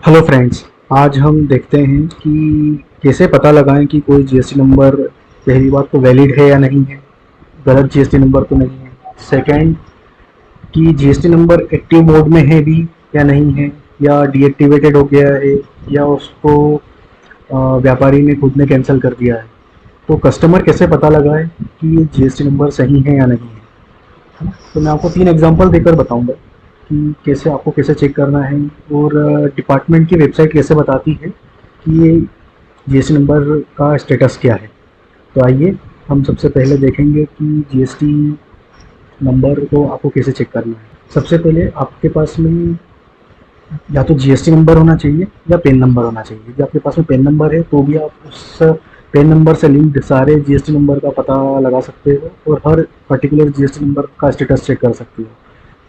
Hello friends. आज हम देखते हैं कि कैसे पता लगाएं कि कोई जीएसटी नंबर पहली बात तो वैलिड है या नहीं है, गलत जीएसटी नंबर तो नहीं है। सेकंड, कि जीएसटी नंबर एक्टिव मोड में है भी या नहीं है, या डीएक्टिवेटेड हो गया है, या उसको व्यापारी ने खुद ने कैंसिल कर दिया है। तो कस्टमर कैसे पता लगाए कि ये जीएसटी नंबर सही है या नहीं है ना? तो मैं आपको 3 एग्जांपल देकर बताऊंगा कि कैसे आपको कैसे चेक करना है, और डिपार्टमेंट की वेबसाइट कैसे बताती है कि ये जीएसटी नंबर का स्टेटस क्या है। तो आइए हम सबसे पहले देखेंगे कि जीएसटी नंबर को आपको कैसे चेक करना है। सबसे पहले आपके पास में या तो जीएसटी नंबर होना चाहिए या पेन नंबर होना चाहिए। यदि आपके पास में पेन नंबर है तो भी आप उस पेन नंबर से लिंक्ड सारे जीएसटी नंबर का पता लगा सकते हो और हर पर्टिकुलर जीएसटी नंबर का स्टेटस चेक कर सकते हो।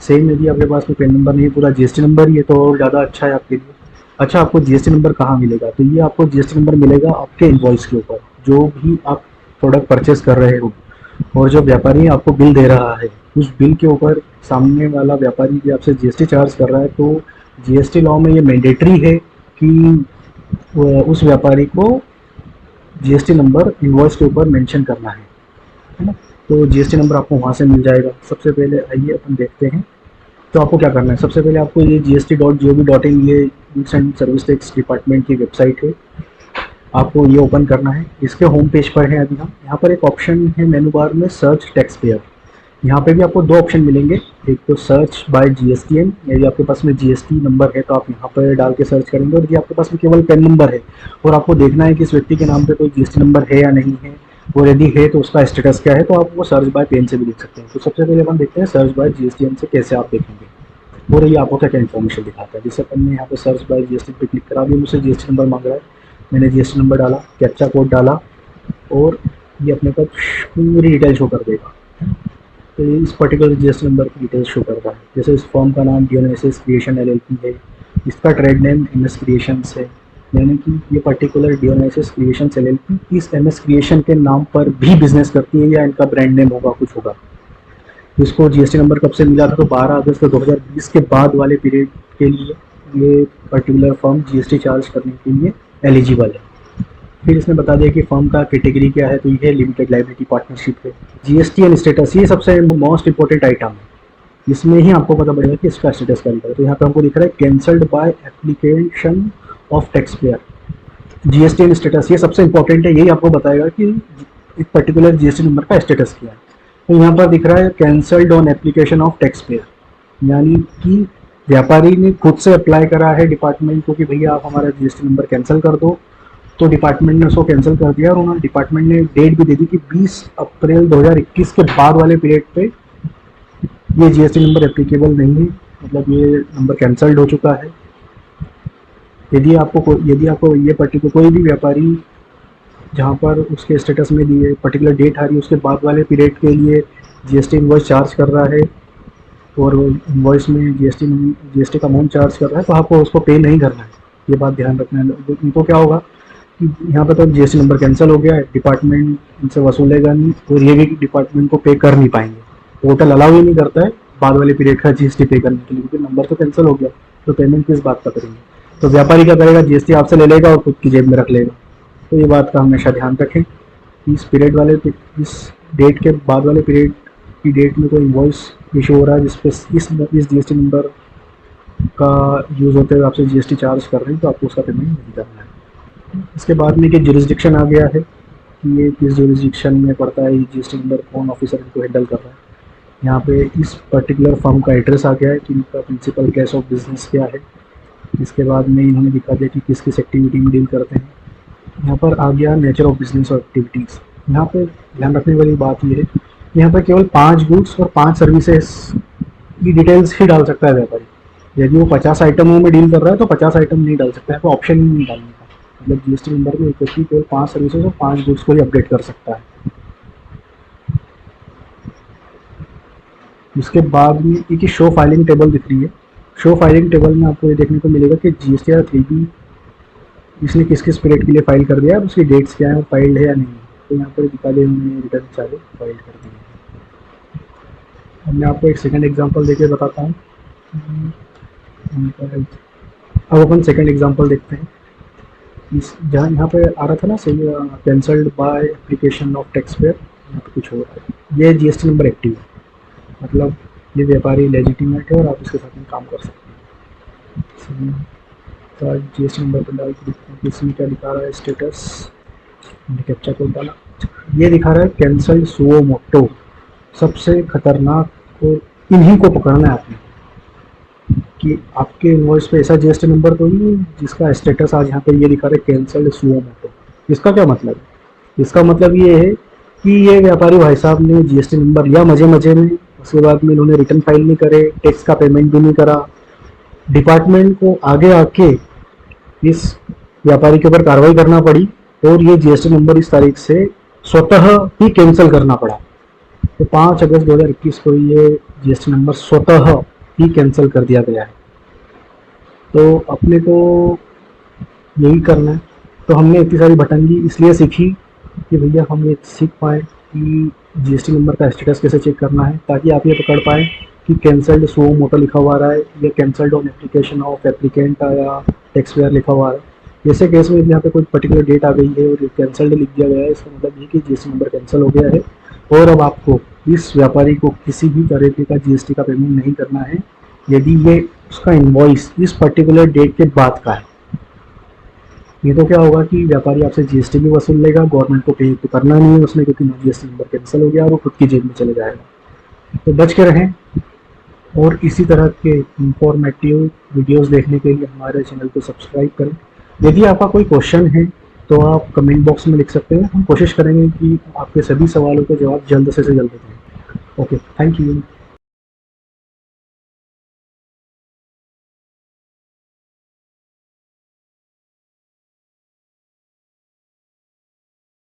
सेम यदि आपके पास में पेन नंबर नहीं है, पूरा जीएसटी नंबर ही है, तो और ज़्यादा अच्छा है आपके लिए। अच्छा, आपको जीएसटी नंबर कहाँ मिलेगा? तो ये आपको जीएसटी नंबर मिलेगा आपके इनवॉइस के ऊपर, जो भी आप प्रोडक्ट परचेज कर रहे हो और जो व्यापारी आपको बिल दे रहा है, उस बिल के ऊपर सामने वाला व्यापारी भी आपसे जीएसटी चार्ज कर रहा है। तो जीएसटी लॉ में ये मैंडेटरी है कि उस व्यापारी को जीएसटी नंबर इनवॉइस के ऊपर मेंशन करना है ना? तो जीएसटी नंबर आपको वहाँ से मिल जाएगा। सबसे पहले आइए अपन देखते हैं। तो आपको क्या करना है, सबसे पहले आपको ये gst.gov.in, ये goods and service tax department की वेबसाइट है, आपको ये ओपन करना है। इसके होम पेज पर है अभी हम। यहाँ पर एक ऑप्शन है मेनू बार में, सर्च टैक्स पेयर। यहाँ पे भी आपको 2 ऑप्शन मिलेंगे। एक तो सर्च बाय जीएसटीएन, यदि आपके पास में जीएसटी नंबर है तो आप यहाँ पर डाल के सर्च करेंगे, और यदि आपके पास में केवल पेन नंबर है और आपको देखना है कि इस व्यक्ति के नाम पे कोई जीएसटी नंबर है या नहीं है, और यदि है तो उसका स्टेटस क्या है, तो आप वो सर्च बाय पेन से भी देख सकते हैं। तो सबसे पहले अपन देखते हैं सर्च बाय जीएसटीएन से कैसे आप देखेंगे और ये आपको क्या क्या इन्फॉर्मेशन दिखाता है। जैसे अपन ने यहाँ पे सर्च बाय जीएसटी पे क्लिक करा, अभी मुझसे जीएसटी नंबर मांग रहा है। मैंने जीएसटी नंबर डाला, कैप्चा कोड डाला, और ये अपने को पूरी डिटेल शो कर देगा। तो ये इस पर्टिकुलर जीएसटी नंबर की डिटेल शो करता है। जैसे इस फॉर्म का नाम डीएनएसएस क्रिएशन एलएलपी है, इसका ट्रेड नेम एमएस क्रिएशंस है, यानी कि ये पर्टिकुलर डीएनएसएस क्रिएशंस एलएलपी इस एमएस क्रिएशन के नाम पर भी बिजनेस करती है, या इनका ब्रांड नेम होगा, कुछ होगा। इसको जीएसटी नंबर कब से मिला था? तो 12 अगस्त 2020 के बाद वाले पीरियड के लिए ये पर्टिकुलर फर्म जीएसटी चार्ज करने के लिए एलिजिबल है। फिर इसने बता दिया कि फर्म का कैटेगरी क्या है, तो ये लिमिटेड लाइबिलिटी पार्टनरशिप है। जीएसटी एंड स्टेटस, ये सबसे मोस्ट इंपॉर्टेंट आइटम है। इसमें ही आपको पता पड़ेगा कि इसका स्टेटस क्या है। तो यहाँ पे हमको दिख रहा है cancelled by application of tax payer. GST and status ये सबसे इंपॉर्टेंट है, यही आपको बताएगा कि एक पर्टिकुलर जीएसटी नंबर का स्टेटस क्या है। तो यहाँ पर दिख रहा है cancelled on application of tax payer, यानी कि व्यापारी ने खुद से अप्लाई करा है डिपार्टमेंट को कि भैया आप हमारा जीएसटी नंबर कैंसिल कर दो। तो डिपार्टमेंट ने उसको कैंसिल कर दिया, और उन्होंने डिपार्टमेंट ने डेट भी दे दी कि 20 अप्रैल 2021 के बाद वाले पीरियड पे ये जीएसटी नंबर एप्लीकेबल नहीं है, मतलब ये नंबर कैंसल्ड हो चुका है। यदि आपको ये पर्टिकुलर कोई भी व्यापारी जहाँ पर उसके स्टेटस में दिए पर्टिकुलर डेट आ रही है, उसके बाद वाले पीरियड के लिए जीएसटी इनवॉइस चार्ज कर रहा है, और इनवॉइस में जीएसटी का अमाउंट चार्ज कर रहा है, तो आपको उसको पे नहीं करना है। ये बात ध्यान रखना है। इनको क्या होगा कि यहाँ पे तो जीएसटी नंबर कैंसिल हो गया है, डिपार्टमेंट इनसे वसूलेगा नहीं, और ये भी डिपार्टमेंट को पे कर नहीं पाएंगे। पोर्टल अलाउ ही नहीं करता है बाद वाले पीरियड का जीएसटी पे करने के लिए, क्योंकि नंबर तो कैंसिल हो गया, तो पेमेंट किस बात का करेंगे। तो व्यापारी क्या करेगा, जीएसटी आपसे ले लेगा और खुद की जेब में रख लेगा। तो ये बात का हमेशा ध्यान रखें कि इस डेट के बाद वाले पीरियड की डेट में कोई इन्वॉइस इशू हो रहा है जिसपे इस जीएसटी नंबर का यूज़ होते हुए आपसे जीएसटी चार्ज कर रहे हैं, तो आपको उसका पेमेंट नहीं करना है। इसके बाद में कि जुरिस्डिक्शन आ गया है कि ये किस जुरिस्डिक्शन में पड़ता है, ये जीएसटी नंबर कौन ऑफिसर इनको हैंडल कर रहा है। यहाँ पे इस पर्टिकुलर फर्म का एड्रेस आ गया है कि इनका प्रिंसिपल केस ऑफ बिजनेस क्या है। इसके बाद में इन्होंने दिखा दिया कि किस किस एक्टिविटी में डील करते हैं। यहाँ पर आ गया नेचर ऑफ बिजनेस और एक्टिविटीज़। यहाँ पे ध्यान रखने वाली बात ये है कि यहाँ पर केवल 5 गुड्स और 5 सर्विसेज की डिटेल्स ही डाल सकता है व्यापारी। यदि वो 50 आइटमों में डील कर रहा है तो 50 आइटम नहीं डाल सकता है, तो ऑप्शन ही नहीं डालने का। मतलब जीएसटी नंबर में एक व्यक्ति केवल 5 सर्विसेज और 5 गुड्स को ही अपडेट कर सकता है। उसके बाद में एक शो फाइलिंग टेबल दिख रही है। शो फाइलिंग टेबल में आपको ये देखने को मिलेगा कि जीएसटीआर 3B इसने किस किस पीरियड के लिए फाइल कर दिया है, उसकी डेट्स क्या है, फाइल्ड है या नहीं। तो यहाँ पर दिखा दिया उन्होंने रिटर्न चार्ज फाइल कर दिया है। अब मैं आपको एक सेकंड एग्जांपल देके बताता हूँ। अब अपन सेकंड एग्जांपल देखते हैं। इस जहाँ यहाँ पे आ रहा था ना सही, cancelled by application of tax payer, यहाँ पे कुछ हो रहा है। ये जीएसटी नंबर एक्टिव है, मतलब ये व्यापारी लेजिटिमेट है और आप इसके साथ में काम कर सकते हैं। तो जीएसटी नंबर पर डाल के देखते हैं कि इसमें क्या दिखा रहा है स्टेटस। कैप्चा कोड डाला, ये दिखा रहा है कैंसल्ड सुओ मोटो। सबसे खतरनाक और इन्हीं को पकड़ना है आपने कि आपके इनवॉइस पे ऐसा जीएसटी नंबर तो नहीं है जिसका स्टेटस आज यहाँ पे ये दिखा रहा है कैंसल्ड सुओ मोटो। इसका क्या मतलब है? इसका मतलब ये है कि ये व्यापारी भाई साहब ने जीएसटी नंबर लिया मजे मजे में, उसके बाद में इन्होंने रिटर्न फाइल नहीं करे, टैक्स का पेमेंट भी नहीं करा, डिपार्टमेंट को आगे आके इस व्यापारी के ऊपर कार्रवाई करना पड़ी और ये जीएसटी नंबर इस तारीख से स्वतः ही कैंसिल करना पड़ा। तो 5 अगस्त 2021 को ये जीएसटी नंबर स्वतः ही कैंसिल कर दिया गया है। तो अपने को यही करना है। तो हमने इतनी सारी भटंगी इसलिए सीखी कि भैया हम ये सीख पाए कि जीएसटी नंबर का स्टेटस कैसे चेक करना है, ताकि आप ये पकड़ पाएँ कि कैंसल्ड सुओ मोटो लिखा हुआ रहा है या cancelled on application of applicant या टैक्स पेयर लिखा हुआ है। जैसे केस में यहाँ पे कोई पर्टिकुलर डेट आ गई है और कैंसल्ड लिख दिया गया है, इसका मतलब ये कि जीएसटी नंबर कैंसिल हो गया है और अब आपको इस व्यापारी को किसी भी तरीके का जीएसटी का पेमेंट नहीं करना है यदि ये उसका इनवॉइस इस पर्टिकुलर डेट के बाद का है। ये तो क्या होगा कि व्यापारी आपसे जीएसटी भी वसूल लेगा, गवर्नमेंट को पे तो करना नहीं है उसने क्योंकि जीएसटी नंबर कैंसिल हो गया और वो खुद की जेब में चले जाएगा। तो बच के रहें और इसी तरह के इंफॉर्मेटिव वीडियोस देखने के लिए हमारे चैनल को सब्सक्राइब करें। यदि आपका कोई क्वेश्चन है तो आप कमेंट बॉक्स में लिख सकते हैं, हम कोशिश करेंगे कि आपके सभी सवालों के जवाब जल्द से जल्द दें। Okay, thank you.